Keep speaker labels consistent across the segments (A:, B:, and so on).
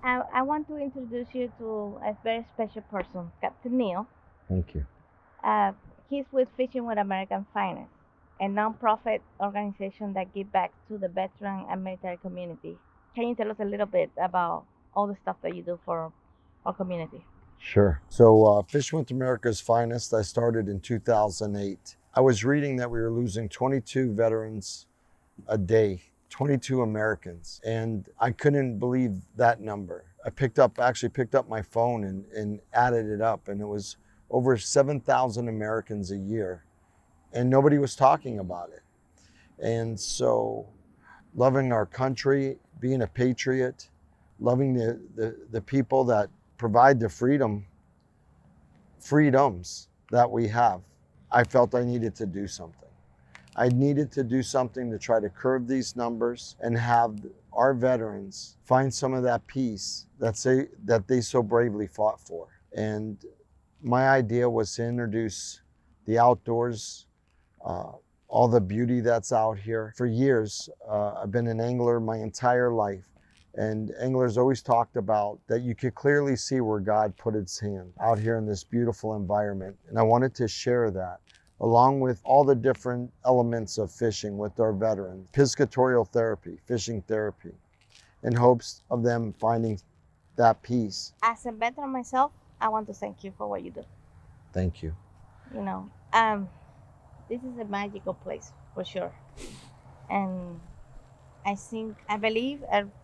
A: I want to introduce you to a very special person, Captain Neal.
B: Thank you.
A: Uh, he's with Fishing with American Finance, a nonprofit organization that gives back to the veteran and military community. Can you tell us a little bit about all the stuff that you do for our community?
B: Sure. So, Fishing with America's Finest, I started in 2008. I was reading that we were losing 22 veterans a day, 22 Americans, and I couldn't believe that number. I actually picked up my phone and added it up, and it was over 7,000 Americans a year, and nobody was talking about it. And so, loving our country, being a patriot, loving the people that provide the freedoms that we have, I felt I needed to do something. I needed to do something to try to curb these numbers and have our veterans find some of that peace that they so bravely fought for. And my idea was to introduce the outdoors, all the beauty that's out here. For years, I've been an angler my entire life. And anglers always talked about that you could clearly see where God put his hand out here in this beautiful environment. And I wanted to share that along with all the different elements of fishing with our veterans, piscatorial therapy, fishing therapy, in hopes of them finding that peace.
A: As a veteran myself, I want to thank you for what you do.
B: Thank you.
A: You know, this is a magical place for sure. And I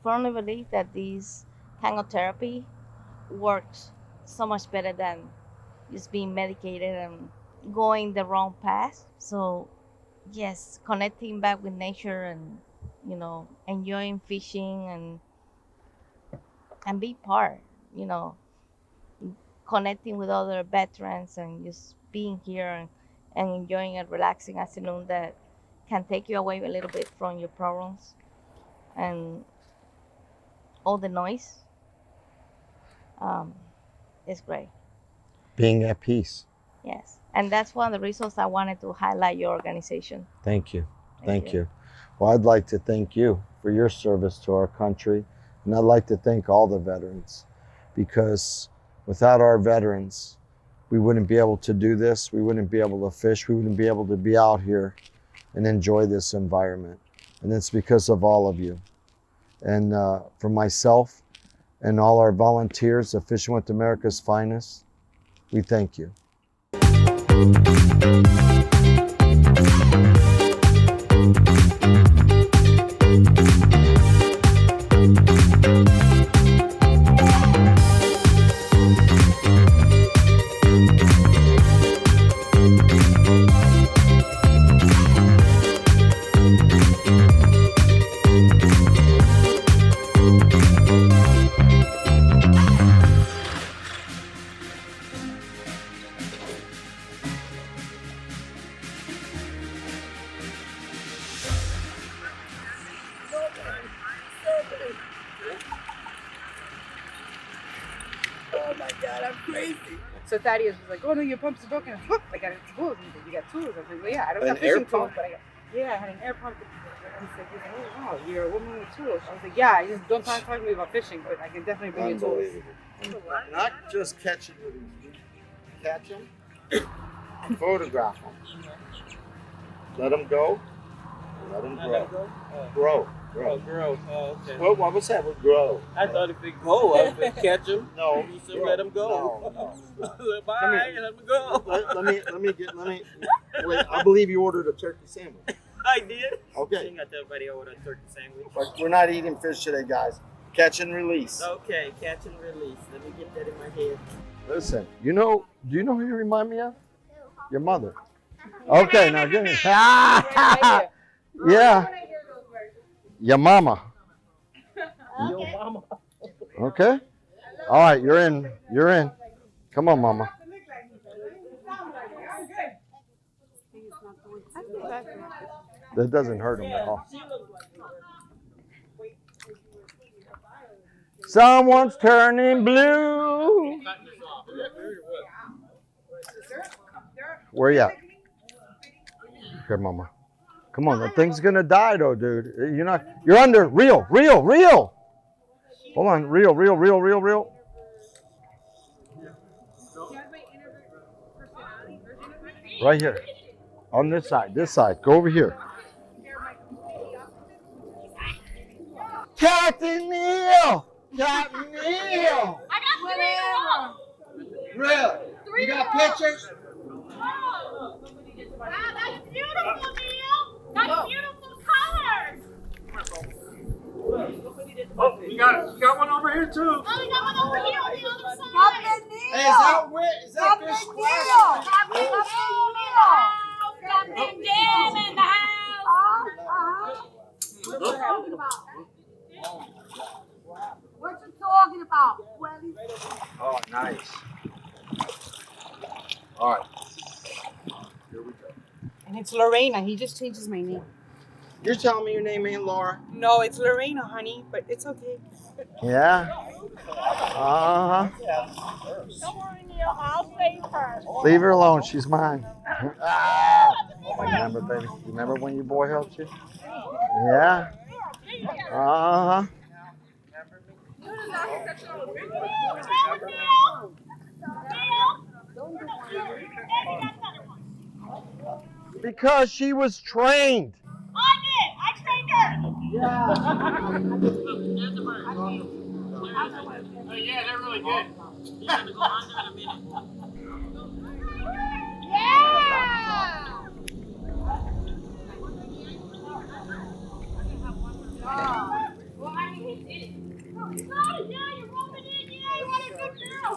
A: firmly believe that this kind of therapy works so much better than just being medicated and going the wrong path. So, yes, connecting back with nature and, enjoying fishing and be part, you know, connecting with other veterans and just being here and enjoying a relaxing afternoon that can take you away a little bit from your problems and all the noise. It's great.
B: Being at peace.
A: Yes. And that's one of the reasons I wanted to highlight your organization.
B: Thank you. Thank you. Well, I'd like to thank you for your service to our country. And I'd like to thank all the veterans, because without our veterans, we wouldn't be able to do this. We wouldn't be able to fish. We wouldn't be able to be out here and enjoy this environment. And it's because of all of you. And for myself and all our volunteers of Fishing with America's Finest, we thank you.
C: Oh my God, I'm crazy. So Thaddeus was like, "Oh no, your pumps are broken." Whoop, I got tools. He's like, "You got tools?" I was like, "Well, yeah, I don't have fishing tools, but I got." Yeah, I had an air pump. He's like, "Oh wow, you're a woman with tools." I was like, "Yeah, I just don't talk to me about fishing, but I can definitely bring you tools."
B: Not just catching them, catch them, photograph them, let them go, let them grow. Grow.
D: Oh, grow. Oh, okay.
B: What was that? Grow.
D: I thought if they go, I would catch them.
B: No.
D: You said let them go.
B: No.
D: Bye, let them go.
B: Let me. Wait, I believe you ordered a turkey sandwich.
D: I did.
B: Okay.
D: I got everybody order a turkey sandwich.
B: But we're not eating fish today, guys. Catch and release.
D: Okay, catch and release. Let me get that in my head.
B: Listen, do you know who you remind me of? Your mother. Okay, now give me. Yeah. Your mama.
D: Yo, mama.
B: Okay. All right, you're in. You're in. Come on, mama. That doesn't hurt him at all. Someone's turning blue. Where you at? Here, mama. Come on, that thing's gonna die though, dude. You're under. Reel. Hold on, real, real, real, real, real. Right here. On this side, this side. Go over here. Captain Neal! Captain Neal!
E: I got three in a row.
B: Real. You got pictures?
E: Wow, that's beautiful, Neil. That's beautiful colors.
D: Oh, you got one over here too.
E: Oh, we got one over here on the other side.
C: Captain Neal.
B: Hey, is that wet? Is that fish splash?
E: Captain Neil. Captain Jim in the house.
C: What you talking about? What you talking about?
B: Oh, nice. All right. Here we go.
C: And it's Lorena. He just changes my name.
B: You're telling me your name ain't Laura?
C: No, it's Lorena, honey, but it's okay.
B: Yeah. Uh-huh.
E: Don't worry, Neil. I'll stay first.
B: Leave her alone. She's mine. Ah. Remember, baby? Remember when your boy helped you? Yeah. Uh-huh. Because she was trained.
E: I did. I trained her.
D: Oh yeah, they're really good. You have to go under in a minute.
E: Yeah. Well, I mean, he did it. Oh, you got it. Yeah, you're rolling in. Yeah, you want a good girl.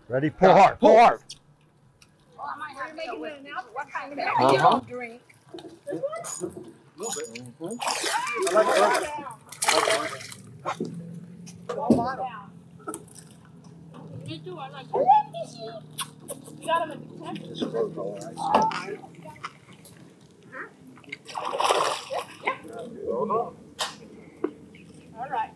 B: Ready? Pull hard. Pull hard. Uh-huh.
E: Me too. I like you got him at the temple. All right.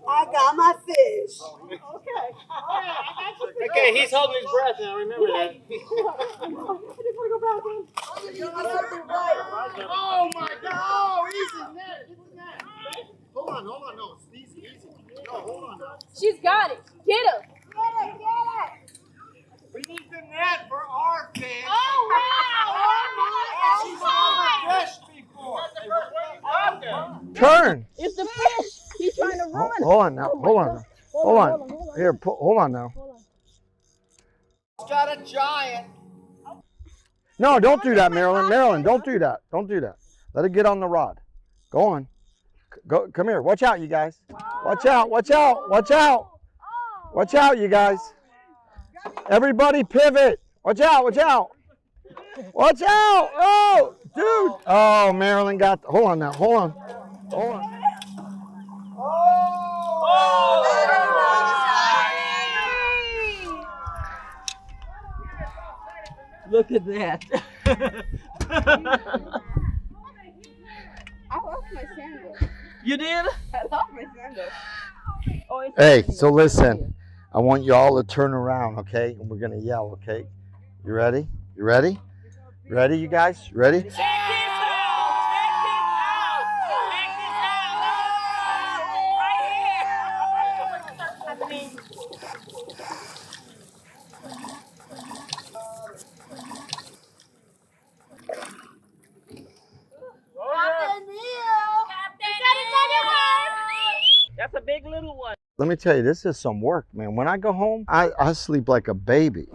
C: I got my fish.
E: Okay. All right. I got you.
D: Okay, he's holding his breath now. Remember that.
E: I just want to go back in.
B: Oh my God! Oh, easy net. Hold on, no, easy. No, hold on now.
E: She's got it. Get her.
B: We need the net for our fish.
E: Oh, wow.
B: She's
E: Oh,
B: never fished before. Turn.
E: it's the fish. He's trying to run.
B: Hold on now. Hold on. Here, hold on now.
F: It's got a giant.
B: No, don't do that, Marilyn. Marilyn, don't do that. Don't do that. Let it get on the rod. Go on. Go. Come here. Watch out, you guys. Watch out. Watch out. Watch out. Watch out, you guys. Everybody pivot. Watch out. Watch out. Watch out. Oh, dude. Oh, Marilyn got. Hold on now. Hold on. Hold on.
F: Look at that.
C: I lost my sandal.
F: You did?
C: I lost my sandal.
B: Hey, so listen. I want you all to turn around, okay? And we're gonna yell, okay? You ready? You ready? Ready, you guys? Ready?
E: Check this out. Check this out. Right here.
D: That's a big little
B: Let me tell you, this is some work, man. When I go home, I sleep like a baby.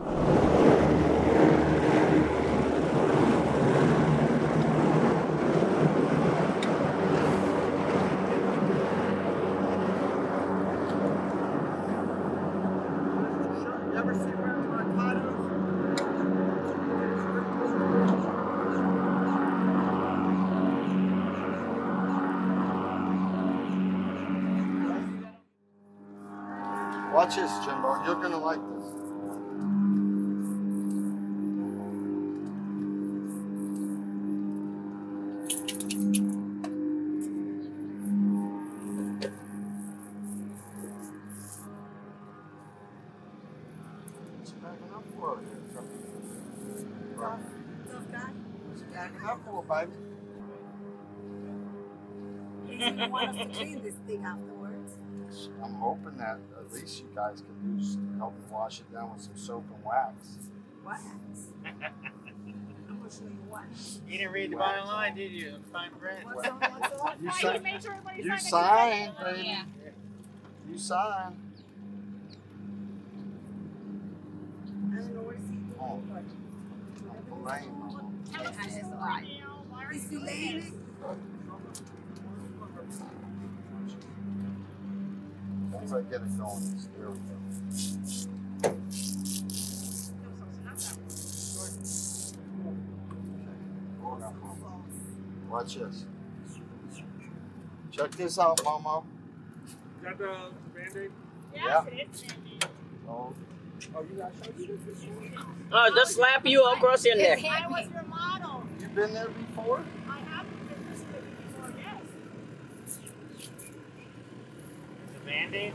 B: Watch this, Jimbo. You're gonna like this. It's backing up for you.
C: Tough guy.
B: It's backing up for, baby.
C: You want us to clean this thing afterwards?
B: I'm hoping that at least you guys can help me wash it down with some soap and wax.
C: Wax. I'm gonna show you wax.
D: You didn't read the bottom line, did you? I'm fine print.
C: What's on?
B: You
E: Fine,
B: sign,
E: you made sure everybody
B: you
E: signed
B: sign, baby.
E: Yeah.
B: You sign.
C: I don't know what is he doing,
B: Oh.
C: but
B: Rain.
C: is he laying?
B: Once I get it going, there we go. Watch this. Check this out, Momo.
D: Is that the Band-Aid?
B: Yeah.
E: Yes, it is.
B: Oh,
F: Oh, just slap you across your neck.
E: I was your model.
B: you been there before?
E: I haven't been this way before, yes.
D: The Band-Aid?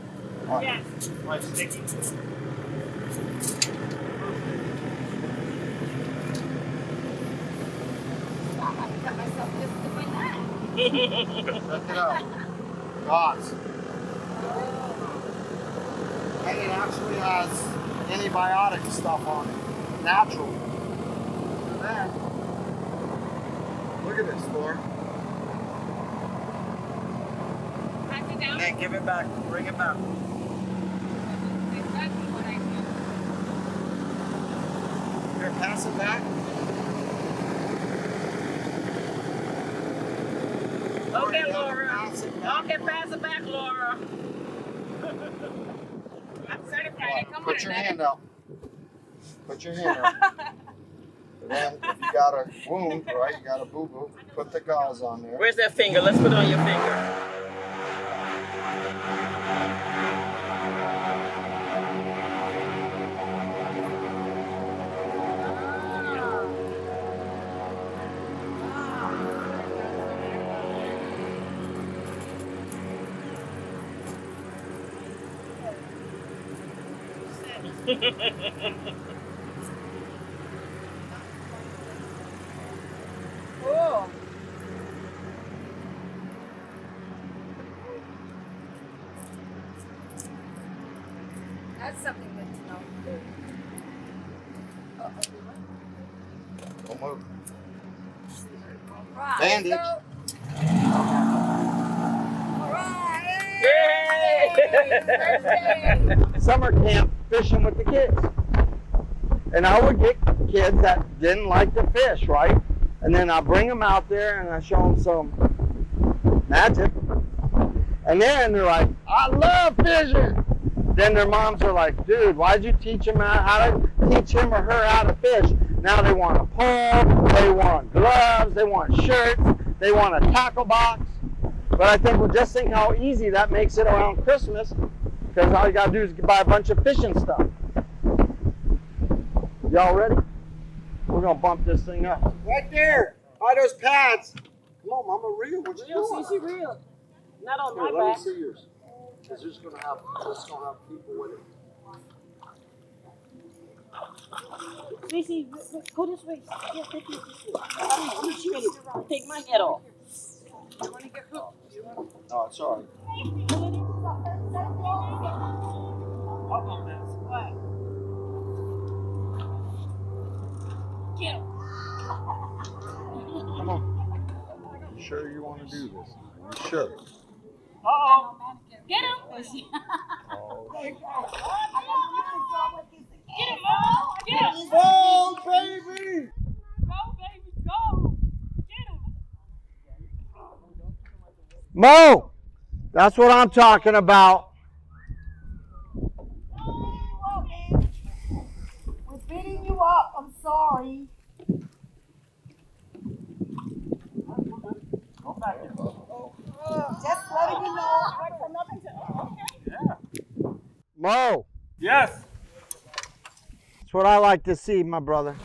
E: Yes.
D: Like sticky?
E: I got myself just doing that.
B: Check it out. Gauze. And it actually has antibiotic stuff on it. Natural. And then, look at this, Thor.
E: Pack it down.
B: Hey, give it back. Bring it back.
E: Exactly what I do.
B: Here, pass it back.
F: Okay, Laura.
B: Pass it back.
F: Okay, pass it back, Laura.
E: I'm certified. I come
B: Put
E: with
B: your
E: a
B: hand up. Put your hand up. And then, if you got a wound, right, you got a boo-boo, put the gauze on there.
F: Where's that finger? Let's put it on your finger.
C: Oh. That's something good to know.
B: Don't move.
C: Right.
B: Bandage.
C: So, all right.
F: Yay!
B: Summer camp fishing with the kids. And I would get kids that didn't like to fish, right? And then I bring them out there and I show them some magic. And then they're like, I love fishing. Then their moms are like, dude, why'd you teach him how to teach him or her how to fish? Now they want a pole, they want gloves, they want shirts, they want a tackle box. But I think, well, just think how easy that makes it around Christmas, because all you gotta do is buy a bunch of fishing stuff. Y'all ready? We're gonna bump this thing up. Right there, by those pads. Come on, Mama, reel. What you doing?
F: Cece, real. Not on
B: Here,
F: my
B: let me
F: back.
B: see yours. Because this is gonna have people with it.
F: Cece, go this way. Yeah, take me this way. I'm ready to take my head off.
C: You want to get hooked?
B: No, it's all right.
C: What?
E: Get him.
B: Come on. You sure you want to do this? You sure?
C: Uh-oh.
E: Get him.
B: Oh.
E: Get him, Mom. Get him.
B: Oh, baby!
E: Go, baby, go. Get him.
B: Mo! That's what I'm talking about.
F: We're beating you up. I'm sorry. Just letting you know.
B: Mo!
D: Yes.
B: That's what I like to see, my brother.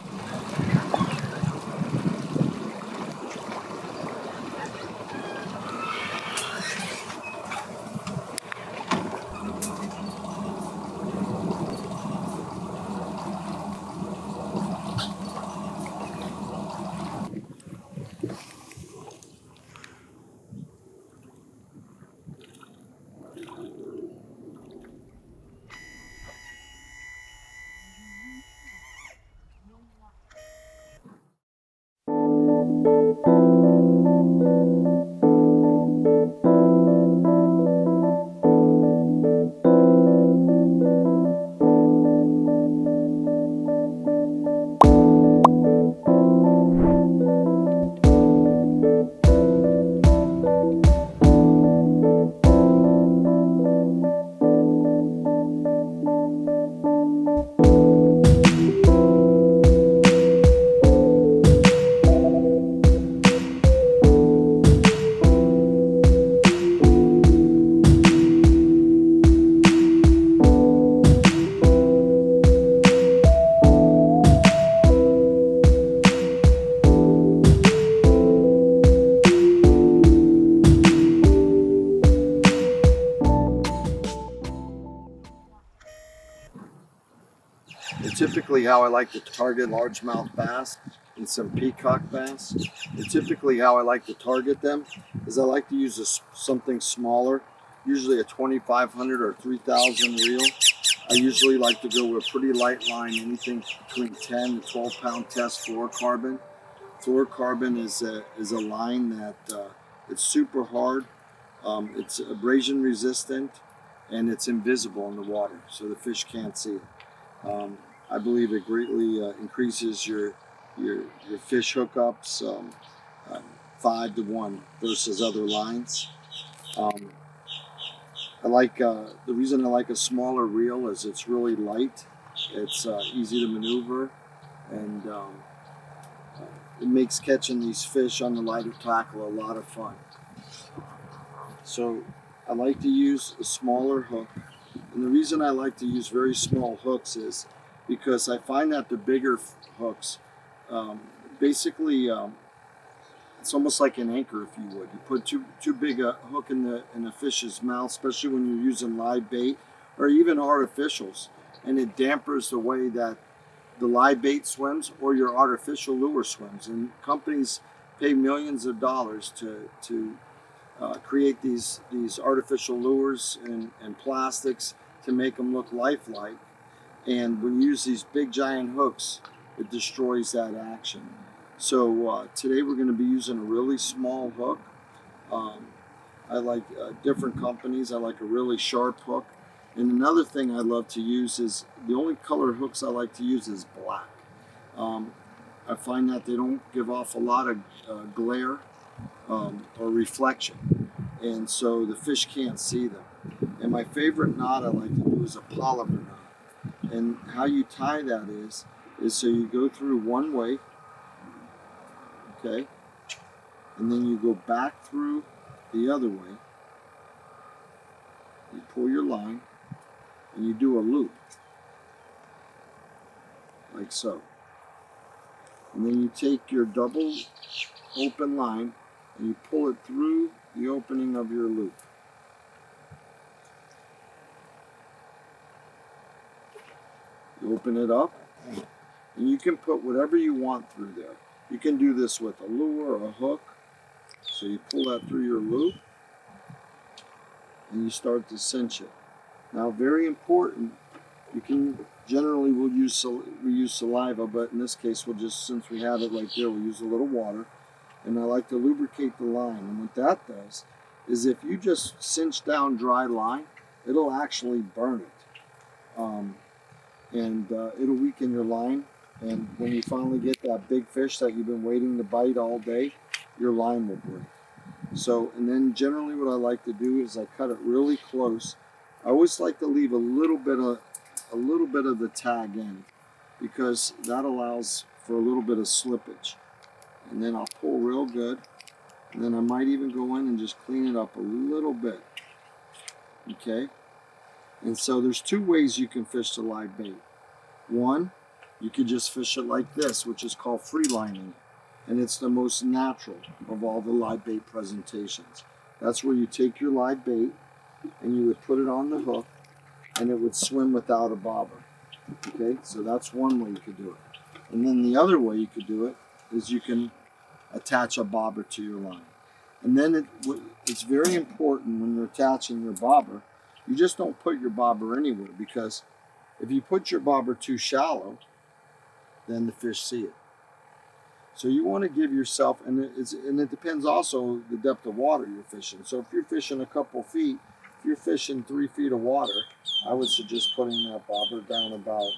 B: And typically how I like to target largemouth bass and some peacock bass. And typically how I like to target them is I like to use something smaller, usually a 2,500 or 3,000 reel. I usually like to go with a pretty light line, anything between 10 to 12 pound test fluorocarbon. Fluorocarbon is a line that it's super hard, it's abrasion resistant, and it's invisible in the water, so the fish can't see it. I believe it greatly increases your fish hookups 5 to 1 versus other lines. I like the reason I like a smaller reel is it's really light, it's easy to maneuver, and it makes catching these fish on the lighter tackle a lot of fun. So I like to use a smaller hook, and the reason I like to use very small hooks is because I find that the bigger hooks, basically, it's almost like an anchor, if you would. You put too big a hook in a fish's mouth, especially when you're using live bait or even artificials, and it dampers the way that the live bait swims or your artificial lure swims. And companies pay millions of dollars to create these artificial lures and plastics to make them look lifelike. And when you use these big giant hooks, it destroys that action. So today we're going to be using a really small hook. I like different companies. I like a really sharp hook. And another thing I love to use is, the only color hooks I like to use is black. I find that they don't give off a lot of glare or reflection. And so the fish can't see them. And my favorite knot I like to do is a polymer knot. And how you tie that is so you go through one way, okay, and then you go back through the other way. You pull your line and you do a loop, like so. And then you take your double open line and you pull it through the opening of your loop. You open it up, and you can put whatever you want through there. You can do this with a lure or a hook. So you pull that through your loop, and you start to cinch it. Now, very important, you can generally we use saliva, but in this case we'll just, since we have it right there, we'll use a little water. And I like to lubricate the line, and what that does is if you just cinch down dry line, it'll actually burn it. And it'll weaken your line. And when you finally get that big fish that you've been waiting to bite all day, your line will break. So, and then generally what I like to do is I cut it really close. I always like to leave a little bit of the tag in, because that allows for a little bit of slippage. And then I'll pull real good. And then I might even go in and just clean it up a little bit. Okay? And so there's two ways you can fish the live bait. One, you could just fish it like this, which is called free lining. And it's the most natural of all the live bait presentations. That's where you take your live bait and you would put it on the hook and it would swim without a bobber. Okay, so that's one way you could do it. And then the other way you could do it is you can attach a bobber to your line. And then it's very important when you're attaching your bobber, you just don't put your bobber anywhere, because if you put your bobber too shallow, then the fish see it. So you want to give yourself, and it depends also the depth of water you're fishing. So if you're fishing a couple feet, if you're fishing 3 feet of water, I would suggest putting that bobber down about,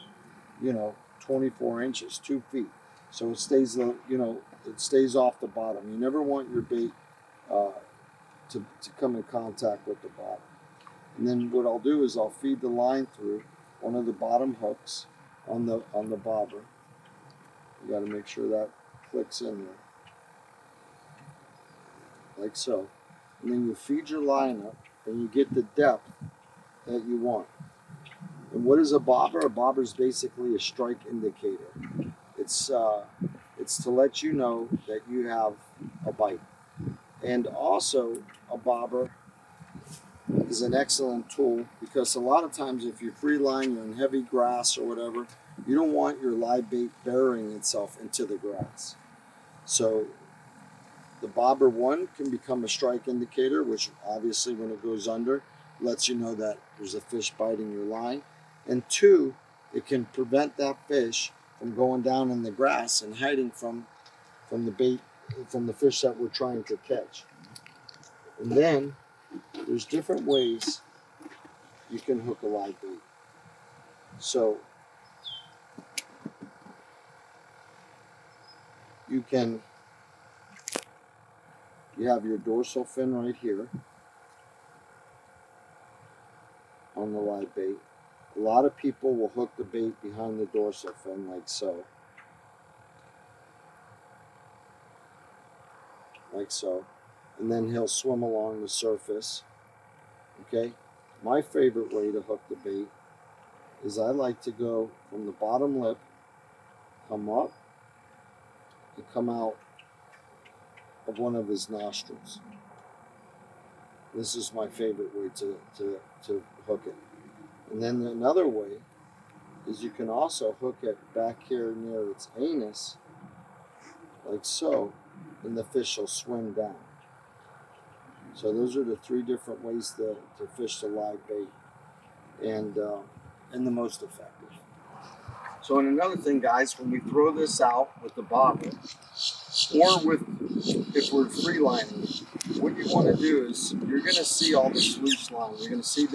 B: 24 inches, 2 feet. So it stays, it stays off the bottom. You never want your bait to come in contact with the bottom. And then what I'll do is I'll feed the line through one of the bottom hooks on the bobber. You got to make sure that clicks in there, like so. And then you feed your line up and you get the depth that you want. And what is a bobber? A bobber is basically a strike indicator. It's to let you know that you have a bite. And also, a bobber is an excellent tool, because a lot of times if you free line, you're in heavy grass or whatever, you don't want your live bait burying itself into the grass. So the bobber, one, can become a strike indicator, which obviously when it goes under lets you know that there's a fish biting your line. And two, it can prevent that fish from going down in the grass and hiding from the bait, from the fish that we're trying to catch. And then there's different ways you can hook a live bait. So you have your dorsal fin right here on the live bait. A lot of people will hook the bait behind the dorsal fin, like so. Like so. And then he'll swim along the surface. Okay? My favorite way to hook the bait is I like to go from the bottom lip, come up, and come out of one of his nostrils. This is my favorite way to hook it. And then another way is you can also hook it back here near its anus, like so, and the fish will swim down. So those are the three different ways to fish the live bait, and the most effective. So, and another thing, guys, when we throw this out with the bobber, or if we're free lining, what you want to do is you're going to see all this loose line. You're going to see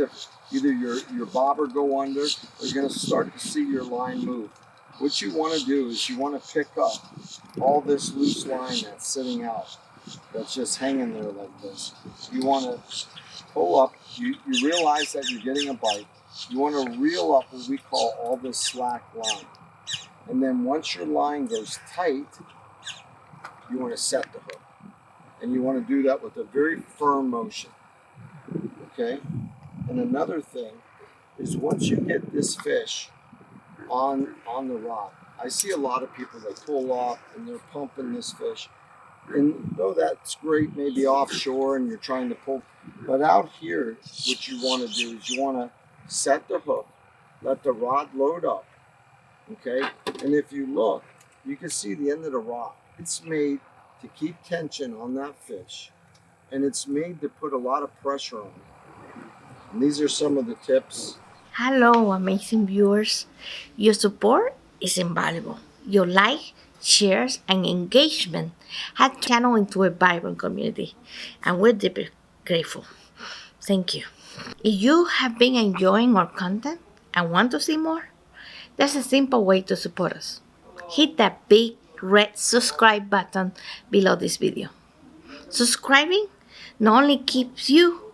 B: either your bobber go under, or you're going to start to see your line move. What you want to do is you want to pick up all this loose line that's sitting out, that's just hanging there like this. You want to pull up. You realize that you're getting a bite. You want to reel up what we call all this slack line. And then once your line goes tight, you want to set the hook. And you want to do that with a very firm motion. Okay? And another thing is, once you get this fish on the rod, I see a lot of people that pull off and they're pumping this fish. And though that's great, maybe offshore and you're trying to pull, but out here, what you want to do is you want to set the hook, let the rod load up, okay? And if you look, you can see the end of the rod. It's made to keep tension on that fish, and it's made to put a lot of pressure on it. And these are some of the tips.
A: Hello, amazing viewers. Your support is invaluable. Your like, shares, and engagement have channeled into a vibrant community, and we're deeply grateful. Thank you. If you have been enjoying our content and want to see more, there's a simple way to support us. Hit that big red subscribe button below this video. Subscribing not only keeps you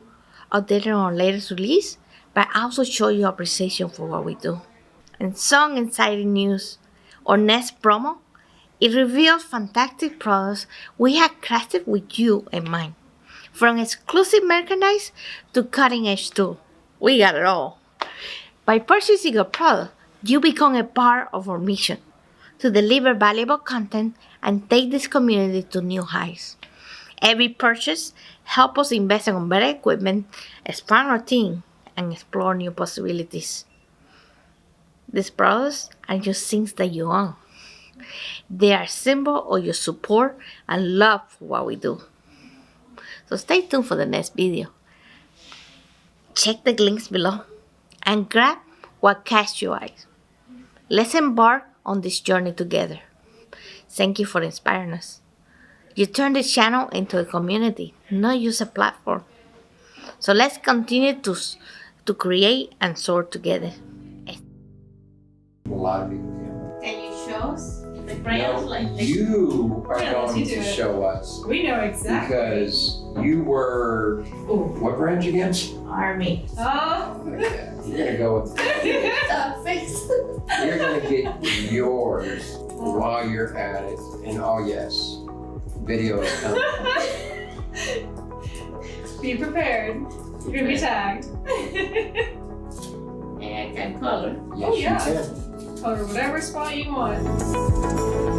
A: updated on our latest release, but also shows you appreciation for what we do. And some exciting news, our next promo, it reveals fantastic products we have crafted with you in mind. From exclusive merchandise to cutting edge tools, we got it all. By purchasing a product, you become a part of our mission to deliver valuable content and take this community to new heights. Every purchase helps us invest in better equipment, expand our team, and explore new possibilities. These products are just things that you own. They are a symbol of your support and love for what we do. So stay tuned for the next video. Check the links below and grab what catches your eyes. Let's embark on this journey together. Thank you for inspiring us. You turn this channel into a community, not just a platform. So let's continue to create and soar together.
G: A lot of people can.
A: Can you show us the
G: No, you are going to show us
C: We know exactly.
G: because you were what branch again?
A: Army.
C: Oh.
G: Yeah, you're gonna go with. You're gonna get yours while you're at it, and oh yes, video is coming.
C: Be prepared. You're gonna be tagged.
A: Yeah, I can color.
G: Yes,
C: yeah.
G: you can.
C: Color whatever spot you want.